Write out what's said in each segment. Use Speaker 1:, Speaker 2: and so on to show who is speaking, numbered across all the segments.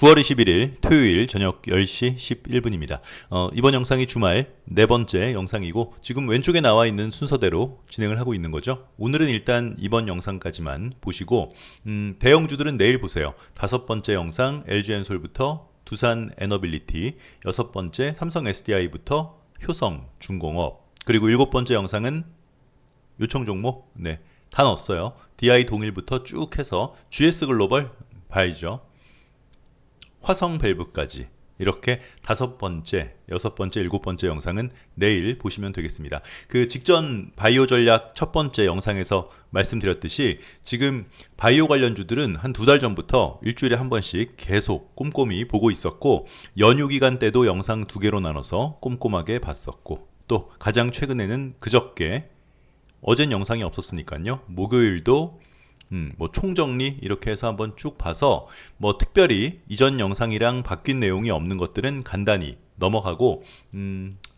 Speaker 1: 9월 21일 토요일 저녁 10시 11분입니다. 이번 영상이 주말 네 번째 영상이고 지금 왼쪽에 나와 있는 순서대로 진행을 하고 있는 거죠. 오늘은 일단 이번 영상까지만 보시고 대형주들은 내일 보세요. 다섯 번째 영상 LG엔솔부터 두산 에너빌리티, 여섯 번째 삼성 SDI부터 효성 중공업, 그리고 일곱 번째 영상은 요청 종목 다 넣었어요. DI 동일부터 쭉 해서 GS 글로벌 봐야죠. 화성 밸브까지 이렇게 다섯 번째, 여섯 번째, 일곱 번째 영상은 내일 보시면 되겠습니다. 그 직전 바이오 전략 첫 번째 영상에서 말씀드렸듯이 지금 바이오 관련주들은 한 두 달 전부터 일주일에 한 번씩 계속 꼼꼼히 보고 있었고, 연휴 기간 때도 영상 두 개로 나눠서 꼼꼼하게 봤었고, 또 가장 최근에는 그저께, 어젠 영상이 없었으니까요, 목요일도 뭐 총정리 이렇게 해서 한번 쭉 봐서 뭐 특별히 이전 영상이랑 바뀐 내용이 없는 것들은 간단히 넘어가고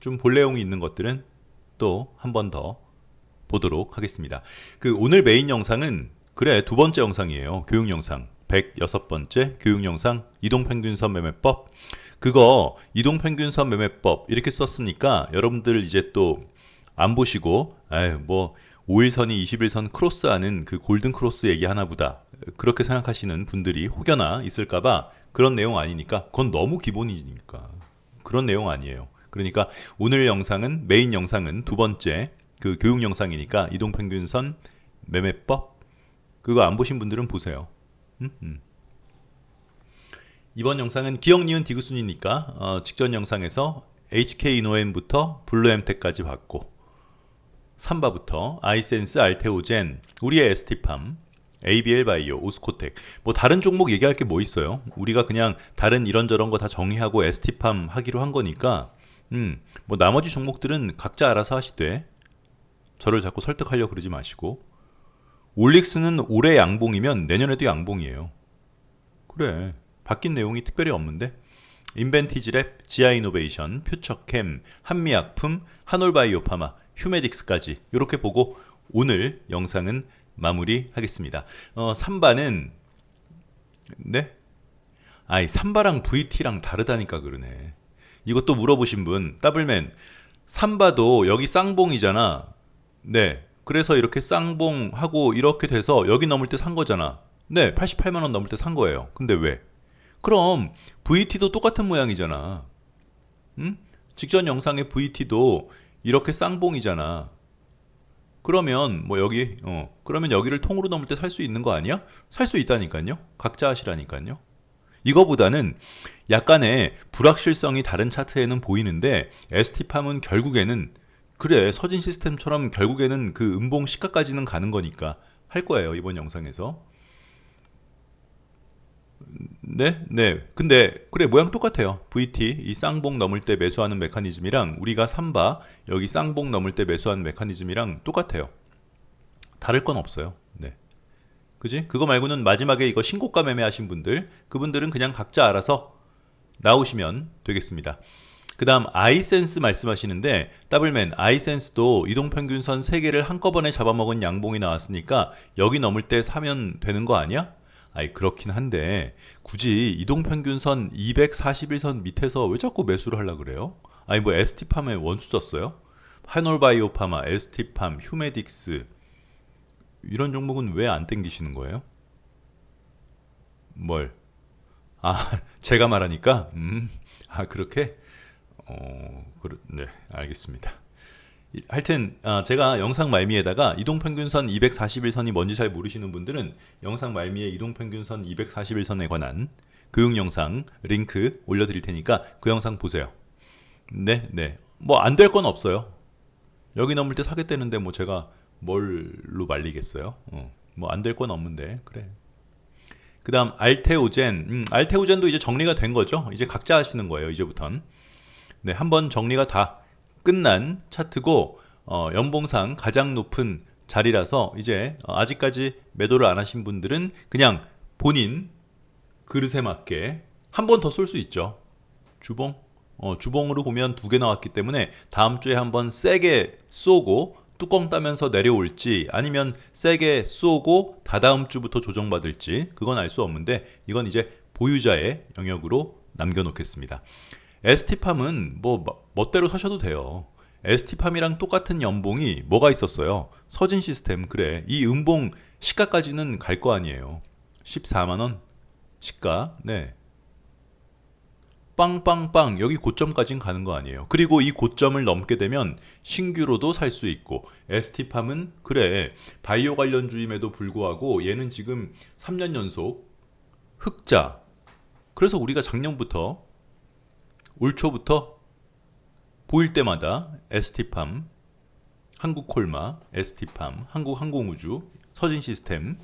Speaker 1: 좀 볼 내용이 있는 것들은 또 한 번 더 보도록 하겠습니다. 그 오늘 메인 영상은 두 번째 영상이에요. 교육 영상 106번째 교육 영상, 이동평균선 매매법. 그거 이동평균선 매매법 이렇게 썼으니까 여러분들 이제 또 안 보시고 뭐 5일선이 21선 크로스하는 그 골든 크로스 얘기하나 보다, 그렇게 생각하시는 분들이 혹여나 있을까봐 그런 내용 아니니까, 그건 너무 기본이니까 그런 내용 아니에요. 그러니까 오늘 영상은, 메인 영상은 두 번째 그 교육 영상이니까 이동평균선 매매법, 그거 안 보신 분들은 보세요. 이번 영상은 기억 니은 디귿순이니까 직전 영상에서 HK이노엔부터 블루엠텍까지 봤고, 삼바부터 아이센스, 알테오젠, 우리의 ST팜, ABL바이오, 오스코텍, 뭐 다른 종목 얘기할 게 뭐 있어요. 우리가 그냥 다른 이런저런 거 다 정리하고 ST팜 하기로 한 거니까 뭐 나머지 종목들은 각자 알아서 하시되 저를 자꾸 설득하려고 그러지 마시고, 올릭스는 올해 양봉이면 내년에도 양봉이에요. 그래, 바뀐 내용이 특별히 없는데. 인벤티지랩, 지아이노베이션, 퓨처캠, 한미약품, 한올바이오파마, 휴메딕스까지 이렇게 보고 오늘 영상은 마무리하겠습니다. 삼바는 삼바랑 VT랑 다르다니까 그러네. 이것도 물어보신 분, 더블맨, 삼바도 여기 쌍봉이잖아. 그래서 이렇게 쌍봉하고 이렇게 돼서 여기 넘을 때 산 거잖아. 88만 원 넘을 때 산 거예요. 근데 왜? 그럼 VT도 똑같은 모양이잖아. 직전 영상의 VT도 이렇게 쌍봉이잖아. 그러면 뭐 그러면 여기를 통으로 넘을 때 살 수 있는 거 아니야? 살 수 있다니까요. 각자 하시라니까요. 이거보다는 약간의 불확실성이 다른 차트에는 보이는데, ST팜은 결국에는 서진 시스템처럼 결국에는 그 음봉 시가까지는 가는 거니까 할 거예요, 이번 영상에서. 근데 모양 똑같아요. VT 이 쌍봉 넘을 때 매수하는 메커니즘이랑 우리가 삼바 여기 쌍봉 넘을 때 매수하는 메커니즘이랑 똑같아요. 다를 건 없어요. 그지? 그거 말고는 마지막에 이거 신고가 매매하신 분들, 그분들은 그냥 각자 알아서 나오시면 되겠습니다. 그 다음 아이센스 말씀하시는데, 더블맨, 아이센스도 이동평균선 3개를 한꺼번에 잡아먹은 양봉이 나왔으니까 여기 넘을 때 사면 되는 거 아니야? 그렇긴 한데 굳이 이동평균선 241선 밑에서 왜 자꾸 매수를 하려고 그래요? 뭐 ST팜에 원수 썼어요? 한올바이오파마, ST팜, 휴메딕스 이런 종목은 왜 안 땡기시는 거예요? 뭘? 제가 말하니까? 그렇게? 알겠습니다. 하여튼 제가 영상 말미에다가 이동평균선 241선이 뭔지 잘 모르시는 분들은 영상 말미에 이동평균선 241선에 관한 교육 영상 링크 올려드릴 테니까 그 영상 보세요. 뭐 안 될 건 없어요. 여기 넘을 때 사겠다는데 뭐 제가 뭘로 말리겠어요? 뭐 안 될 건 없는데. 그래. 그 다음 알테오젠. 알테오젠도 이제 정리가 된 거죠. 이제 각자 하시는 거예요, 이제부턴. 한번 정리가 다 끝난 차트고, 연봉상 가장 높은 자리라서 이제 아직까지 매도를 안 하신 분들은 그냥 본인 그릇에 맞게 한 번 더 쏠 수 있죠. 주봉? 주봉으로 보면 2개 나왔기 때문에 다음 주에 한번 세게 쏘고 뚜껑 따면서 내려올지 아니면 세게 쏘고 다다음 주부터 조정받을지 그건 알 수 없는데 이건 이제 보유자의 영역으로 남겨놓겠습니다. ST팜은 뭐 멋대로 사셔도 돼요. ST팜이랑 똑같은 연봉이 뭐가 있었어요? 서진 시스템. 그래, 이 음봉 시가까지는 갈 거 아니에요. 14만원 시가. 네, 빵빵빵 여기 고점까지는 가는 거 아니에요. 그리고 이 고점을 넘게 되면 신규로도 살 수 있고, ST팜은 그래 바이오 관련주임에도 불구하고 얘는 지금 3년 연속 흑자. 그래서 우리가 작년부터 올 초부터 보일 때마다 ST팜, 한국콜마, ST팜, 한국항공우주, 서진시스템,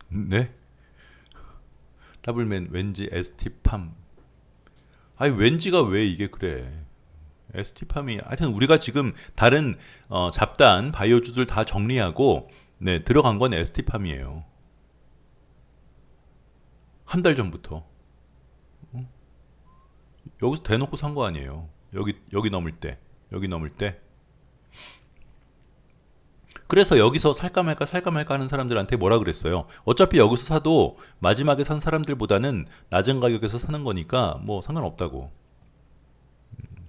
Speaker 1: 네, 더블맨 왠지 ST팜. 아니 왠지가 왜 이게 그래? ST팜이 하여튼 우리가 지금 다른 잡다한 바이오주들 다 정리하고 네, 들어간 건 ST팜이에요. 한 달 전부터 여기서 대놓고 산 거 아니에요. 여기 넘을 때, 여기 넘을 때. 그래서 여기서 살까 말까 하는 사람들한테 뭐라 그랬어요? 어차피 여기서 사도 마지막에 산 사람들보다는 낮은 가격에서 사는 거니까 뭐 상관없다고.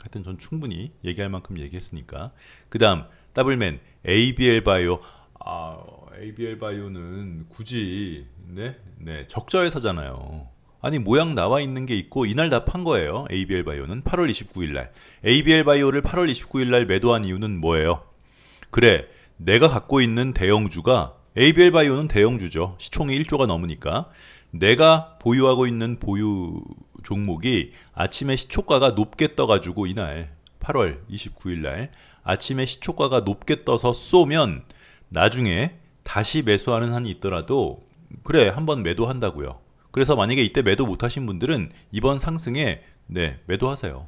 Speaker 1: 하여튼 전 충분히 얘기할 만큼 얘기했으니까. 그 다음 더블맨 ABL 바이오. ABL 바이오는 굳이 네, 적자 회사잖아요. 아니 모양 나와 있는 게 있고 이날 다 판 거예요. ABL 바이오는 8월 29일 날. ABL 바이오를 8월 29일 날 매도한 이유는 뭐예요? 그래, 내가 갖고 있는 대형주가, ABL 바이오는 대형주죠. 시총이 1조가 넘으니까. 내가 보유하고 있는 보유 종목이 아침에 시초가가 높게 떠가지고 이날 8월 29일 날 아침에 시초가가 높게 떠서 쏘면 나중에 다시 매수하는 한이 있더라도 그래 한번 매도한다고요. 그래서 만약에 이때 매도 못하신 분들은 이번 상승에 네 매도하세요.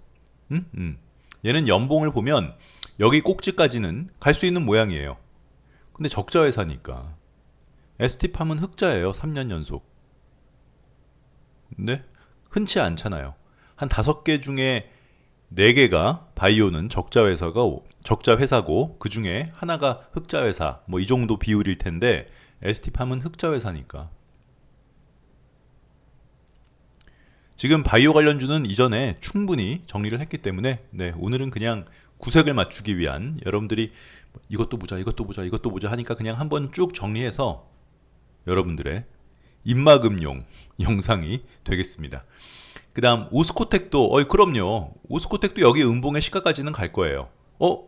Speaker 1: 얘는 연봉을 보면 여기 꼭지까지는 갈 수 있는 모양이에요. 근데 적자 회사니까. ST팜은 흑자예요. 3년 연속. 근데 흔치 않잖아요. 한 5개 중에 4개가 바이오는 적자 회사고 그 중에 하나가 흑자 회사. 뭐 이 정도 비율일 텐데 ST팜은 흑자 회사니까. 지금 바이오 관련주는 이전에 충분히 정리를 했기 때문에 네, 오늘은 그냥 구색을 맞추기 위한 여러분들이 이것도 보자 하니까 그냥 한번 쭉 정리해서 여러분들의 입막음용 영상이 되겠습니다. 그 다음 오스코텍도 그럼요. 오스코텍도 여기 음봉의 시가까지는 갈 거예요.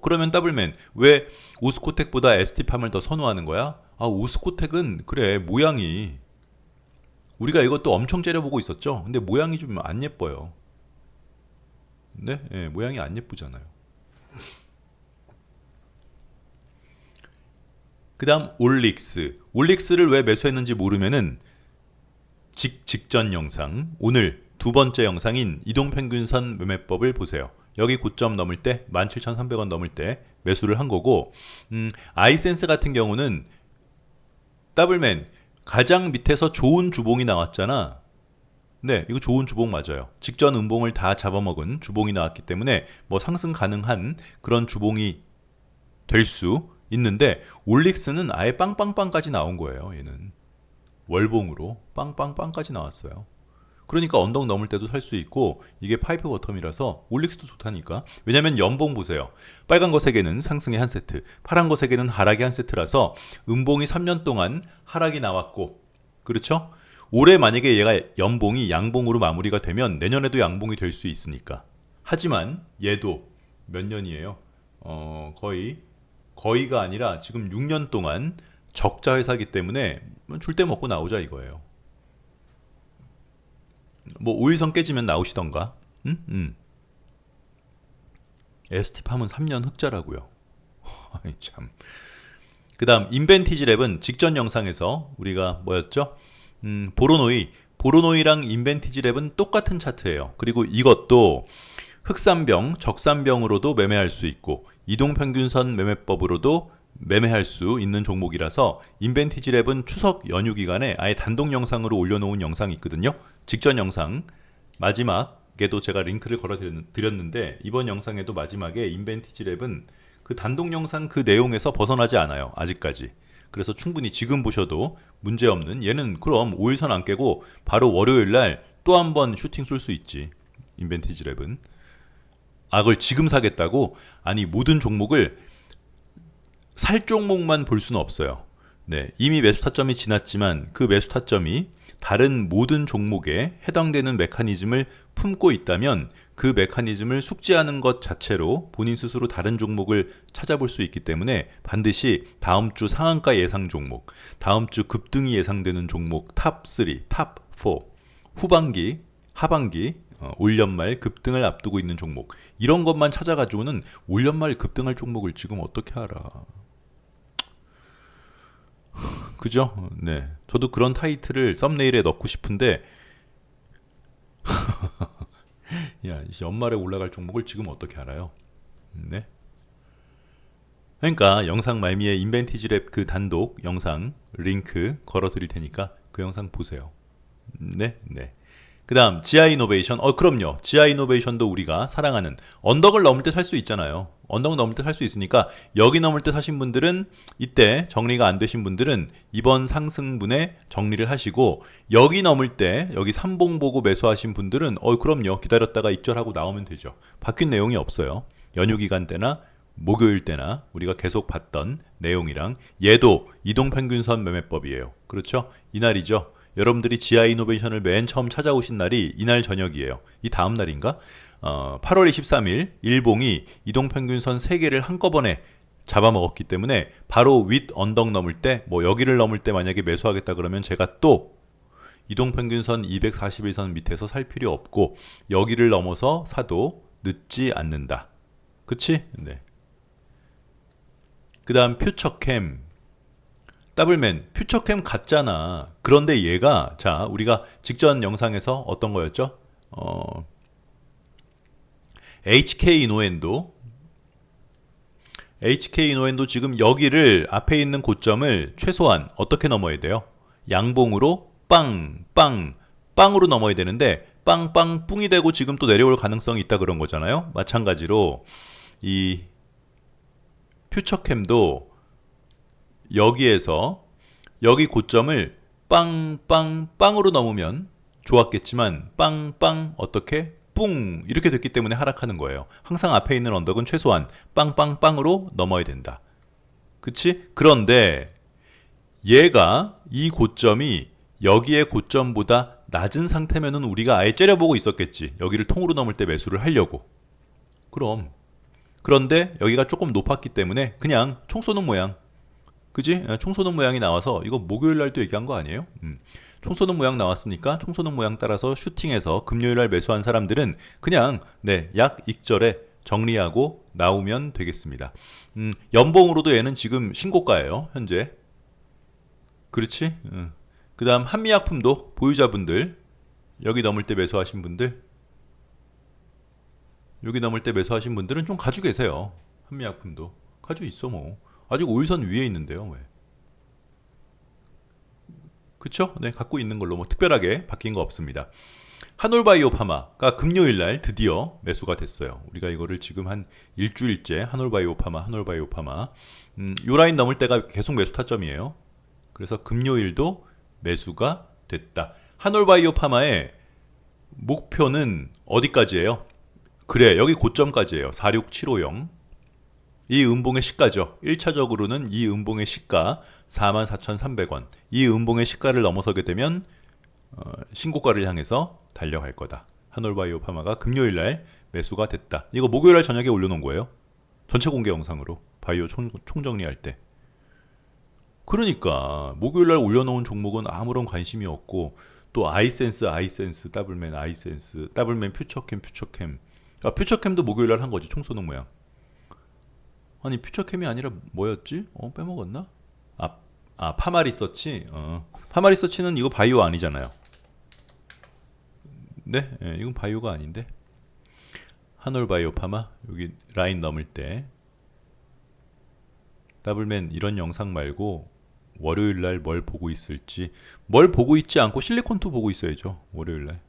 Speaker 1: 그러면 더블맨 왜 오스코텍보다 ST팜을 더 선호하는 거야? 오스코텍은 그래 모양이 우리가 이것도 엄청 째려보고 있었죠. 근데 모양이 좀 안 예뻐요. 네? 네, 모양이 안 예쁘잖아요. 그 다음 올릭스를 왜 매수했는지 모르면은 직전 영상, 오늘 두 번째 영상인 이동평균선 매매법을 보세요. 여기 고점 넘을 때 17,300원 넘을 때 매수를 한 거고, 아이센스 같은 경우는 더블맨 가장 밑에서 좋은 주봉이 나왔잖아. 네, 이거 좋은 주봉 맞아요. 직전 음봉을 다 잡아먹은 주봉이 나왔기 때문에 뭐 상승 가능한 그런 주봉이 될 수 있는데, 올릭스는 아예 빵빵빵까지 나온 거예요. 얘는 월봉으로 빵빵빵까지 나왔어요. 그러니까 언덕 넘을 때도 살 수 있고 이게 파이프 버텀이라서 올릭스도 좋다니까. 왜냐면 연봉 보세요. 빨간 거 3개는 상승의 한 세트, 파란 거 3개는 하락의 한 세트라서 음봉이 3년 동안 하락이 나왔고, 그렇죠? 올해 만약에 얘가 연봉이 양봉으로 마무리가 되면 내년에도 양봉이 될 수 있으니까. 하지만 얘도 몇 년이에요? 거의가 아니라 지금 6년 동안 적자 회사기 때문에 줄 때 먹고 나오자 이거예요. 뭐 5일선 깨지면 나오시던가. ST팜은 3년 흑자라고요. 참. 그 다음 인벤티지랩은 직전 영상에서 우리가 뭐였죠? 보로노이랑 인벤티지랩은 똑같은 차트예요. 그리고 이것도 흑산병, 적산병으로도 매매할 수 있고 이동평균선 매매법으로도 매매할 수 있는 종목이라서 인벤티지랩은 추석 연휴 기간에 아예 단독 영상으로 올려놓은 영상이 있거든요. 직전 영상 마지막에 영상에도 제가 링크를 걸어 드렸는데 이번 영상에도 마지막에 인벤티지 랩은 그 단독 영상 그 내용에서 벗어나지 않아요. 아직까지. 그래서 충분히 지금 보셔도 문제없는, 얘는 그럼 5일선 안 깨고 바로 월요일날 또 한 번 슈팅 쏠 수 있지. 인벤티지 랩은. 아, 그걸 지금 사겠다고? 아니, 모든 종목을 살 종목만 볼 수는 없어요. 네, 이미 매수 타점이 지났지만 그 매수 타점이 다른 모든 종목에 해당되는 메커니즘을 품고 있다면 그 메커니즘을 숙지하는 것 자체로 본인 스스로 다른 종목을 찾아볼 수 있기 때문에 반드시 다음 주 상한가 예상 종목, 다음 주 급등이 예상되는 종목 탑 3, 탑 4, 후반기, 하반기, 올연말 급등을 앞두고 있는 종목, 이런 것만 찾아가지고는 올연말 급등할 종목을 지금 어떻게 알아? 그죠? 네. 저도 그런 타이틀을 썸네일에 넣고 싶은데, 야, 연말에 올라갈 종목을 지금 어떻게 알아요? 네. 그러니까 영상 말미에 인벤티지 랩 그 단독 영상 링크 걸어 드릴 테니까 그 영상 보세요. 네, 네. 그 다음 지아 이노베이션. 그럼요. 지아 이노베이션도 우리가 사랑하는, 언덕을 넘을 때 살 수 있잖아요. 언덕 넘을 때 살 수 있으니까 여기 넘을 때 사신 분들은, 이때 정리가 안 되신 분들은 이번 상승분에 정리를 하시고, 여기 넘을 때 여기 삼봉 보고 매수하신 분들은 그럼요. 기다렸다가 익절하고 나오면 되죠. 바뀐 내용이 없어요. 연휴 기간 때나 목요일 때나 우리가 계속 봤던 내용이랑, 얘도 이동평균선 매매법이에요. 그렇죠? 이날이죠. 여러분들이 지아 이노베이션을 맨 처음 찾아오신 날이 이날 저녁이에요. 이 다음 날인가? 8월 23일 일봉이 이동평균선 3개를 한꺼번에 잡아먹었기 때문에 바로 윗 언덕 넘을 때, 뭐 여기를 넘을 때 만약에 매수하겠다 그러면 제가 또 이동평균선 241선 밑에서 살 필요 없고 여기를 넘어서 사도 늦지 않는다. 그치? 네. 그 다음 퓨처캠. 더블맨, 퓨처캠 같잖아. 그런데 얘가, 자, 우리가 직전 영상에서 어떤 거였죠? HK 이노엔도. HK 이노엔도 지금 여기를, 앞에 있는 고점을 최소한 어떻게 넘어야 돼요? 양봉으로 빵, 빵, 빵으로 넘어야 되는데, 빵, 빵, 뿡이 되고 지금 또 내려올 가능성이 있다 그런 거잖아요. 마찬가지로 이 퓨처캠도 여기에서 여기 고점을 빵빵빵으로 넘으면 좋았겠지만 빵빵 어떻게 뿡 이렇게 됐기 때문에 하락하는 거예요. 항상 앞에 있는 언덕은 최소한 빵빵빵으로 넘어야 된다. 그치? 그런데 얘가, 이 고점이 여기의 고점보다 낮은 상태면은 우리가 아예 째려보고 있었겠지. 여기를 통으로 넘을 때 매수를 하려고. 그럼. 그런데 여기가 조금 높았기 때문에 그냥 총 쏘는 모양. 그지? 총 쏘는 모양이 나와서, 이거 목요일 날도 얘기한 거 아니에요? 총 쏘는 모양 나왔으니까 총 쏘는 모양 따라서 슈팅해서 금요일 날 매수한 사람들은 그냥 약 익절에 정리하고 나오면 되겠습니다. 연봉으로도 얘는 지금 신고가예요. 현재. 그렇지? 그 다음 한미약품도 보유자분들, 여기 넘을 때 매수하신 분들, 여기 넘을 때 매수하신 분들은 좀 가지고 계세요. 한미약품도 가지고 있어 뭐. 아직 5일선 위에 있는데요. 왜? 그쵸? 네, 갖고 있는 걸로 뭐 특별하게 바뀐 거 없습니다. 한올바이오파마가 금요일날 드디어 매수가 됐어요. 우리가 이거를 지금 한 일주일째 한올바이오파마 요 라인 넘을 때가 계속 매수 타점이에요. 그래서 금요일도 매수가 됐다. 한올바이오파마의 목표는 어디까지예요? 그래, 여기 고점까지예요. 46750. 이 음봉의 시가죠. 1차적으로는 이 음봉의 시가 44,300원. 이 음봉의 시가를 넘어서게 되면 신고가를 향해서 달려갈 거다. 한올바이오파마가 금요일날 매수가 됐다. 이거 목요일날 저녁에 올려놓은 거예요. 전체 공개 영상으로 바이오 총정리할 때. 그러니까 목요일날 올려놓은 종목은 아무런 관심이 없고, 또 아이센스, 더블맨 아이센스, 더블맨 퓨처캠. 퓨처캠도 목요일날 한 거지. 총 쏘는 모양. 아니 퓨처캠이 아니라 뭐였지? 빼먹었나? 파마리서치. 파마리서치는 이거 바이오 아니잖아요. 네, 이건 바이오가 아닌데. 한올바이오 파마, 여기 라인 넘을 때. 더블맨 이런 영상 말고 월요일날 뭘 보고 있을지, 뭘 보고 있지 않고 실리콘2 보고 있어야죠. 월요일날.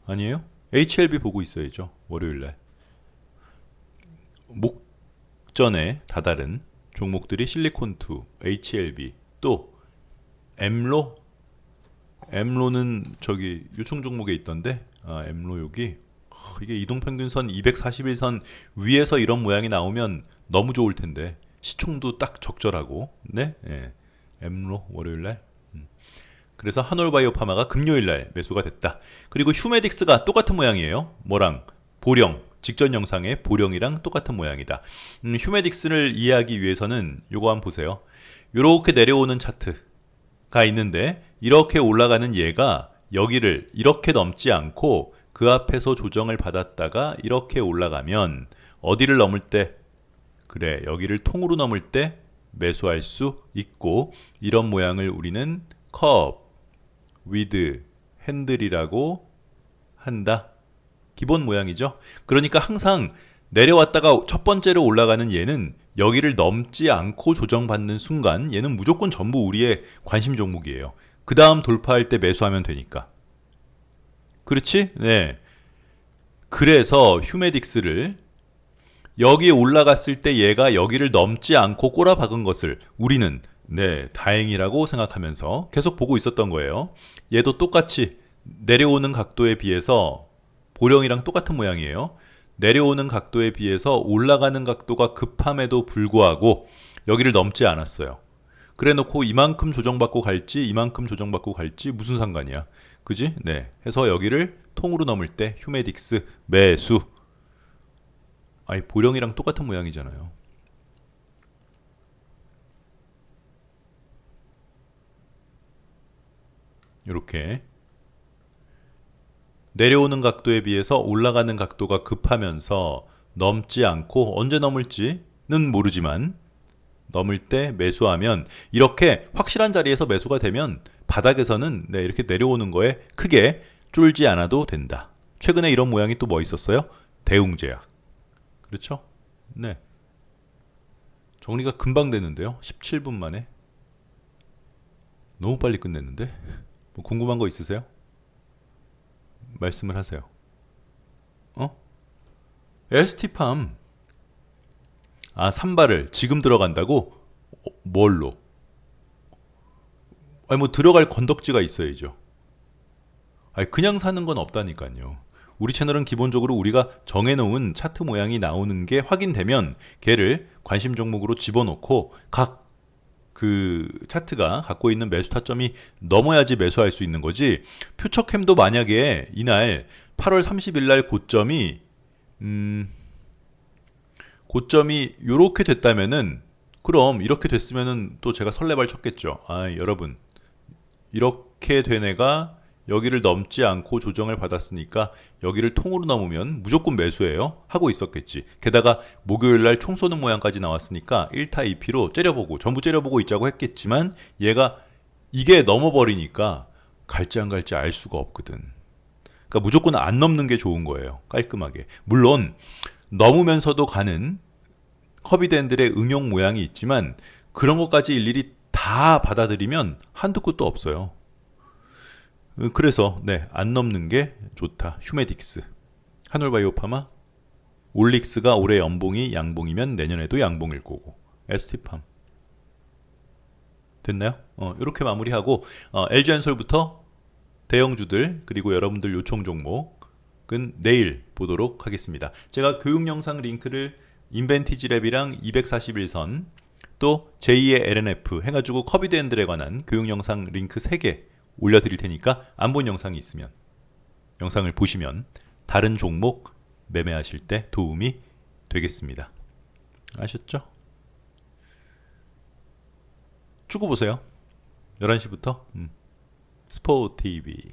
Speaker 1: 아니에요? HLB 보고 있어야죠. 월요일날. 목전에 다다른 종목들이 실리콘2, HLB, 또 엠로. 엠로는 저기 요청 종목에 있던데, 엠로 여기. 이게 이동평균선 241선 위에서 이런 모양이 나오면 너무 좋을 텐데 시총도 딱 적절하고. 네, 예. 엠로 월요일날. 그래서 한올바이오파마가 금요일날 매수가 됐다. 그리고 휴메딕스가 똑같은 모양이에요. 뭐랑? 보령. 직전 영상의 보령이랑 똑같은 모양이다. 휴메딕스를 이해하기 위해서는 요거 한번 보세요. 요렇게 내려오는 차트가 있는데 이렇게 올라가는 얘가 여기를 이렇게 넘지 않고 그 앞에서 조정을 받았다가 이렇게 올라가면 어디를 넘을 때? 그래, 여기를 통으로 넘을 때 매수할 수 있고, 이런 모양을 우리는 컵 위드 핸들이라고 한다. 기본 모양이죠. 그러니까 항상 내려왔다가 첫 번째로 올라가는 얘는 여기를 넘지 않고 조정받는 순간 얘는 무조건 전부 우리의 관심 종목이에요. 그 다음 돌파할 때 매수하면 되니까. 그렇지? 네. 그래서 휴메딕스를 여기에 올라갔을 때 얘가 여기를 넘지 않고 꼬라박은 것을 우리는 네, 다행이라고 생각하면서 계속 보고 있었던 거예요. 얘도 똑같이 내려오는 각도에 비해서 보령이랑 똑같은 모양이에요. 내려오는 각도에 비해서 올라가는 각도가 급함에도 불구하고 여기를 넘지 않았어요. 그래 놓고 이만큼 조정받고 갈지 이만큼 조정받고 갈지 무슨 상관이야. 그지? 네. 해서 여기를 통으로 넘을 때 휴메딕스 매수. 아니 보령이랑 똑같은 모양이잖아요. 이렇게 내려오는 각도에 비해서 올라가는 각도가 급하면서 넘지 않고 언제 넘을지는 모르지만 넘을 때 매수하면 이렇게 확실한 자리에서 매수가 되면 바닥에서는 네, 이렇게 내려오는 거에 크게 쫄지 않아도 된다. 최근에 이런 모양이 또 뭐 있었어요? 대웅제약. 그렇죠? 네. 정리가 금방 됐는데요. 17분 만에. 너무 빨리 끝냈는데. 뭐 궁금한 거 있으세요? 말씀을 하세요. 어? ST팜. 아, 산발을 지금 들어간다고? 뭘로? 아니 뭐 들어갈 건덕지가 있어야죠. 아니 그냥 사는 건 없다니까요. 우리 채널은 기본적으로 우리가 정해놓은 차트 모양이 나오는 게 확인되면 걔를 관심 종목으로 집어넣고 각 그 차트가 갖고 있는 매수 타점이 넘어야지 매수할 수 있는 거지. 퓨처캠도 만약에 이날 8월 30일 날 고점이 요렇게 됐다면은 그럼 이렇게 됐으면은 또 제가 설레발 쳤겠죠. 아, 여러분. 이렇게 된 애가 여기를 넘지 않고 조정을 받았으니까 여기를 통으로 넘으면 무조건 매수해요 하고 있었겠지. 게다가 목요일날 총 쏘는 모양까지 나왔으니까 1타 2피로 째려보고 전부 째려보고 있자고 했겠지만 얘가 이게 넘어버리니까 갈지 안 갈지 알 수가 없거든. 그러니까 무조건 안 넘는 게 좋은 거예요. 깔끔하게. 물론 넘으면서도 가는 커비드핸들의 응용 모양이 있지만 그런 것까지 일일이 다 받아들이면 한두 끝도 없어요. 그래서 네, 안 넘는 게 좋다. 휴메딕스, 한올바이오파마, 올릭스가 올해 연봉이 양봉이면 내년에도 양봉일 거고, ST팜 됐나요? 이렇게 마무리하고 LG엔솔부터 대형주들 그리고 여러분들 요청 종목은 내일 보도록 하겠습니다. 제가 교육 영상 링크를 인벤티지랩이랑 241선 또 제2의 LNF 해가지고 커비드핸들에 관한 교육 영상 링크 3개 올려드릴 테니까 안 본 영상이 있으면 영상을 보시면 다른 종목 매매하실 때 도움이 되겠습니다. 아셨죠? 축구 보세요. 11시부터 스포티비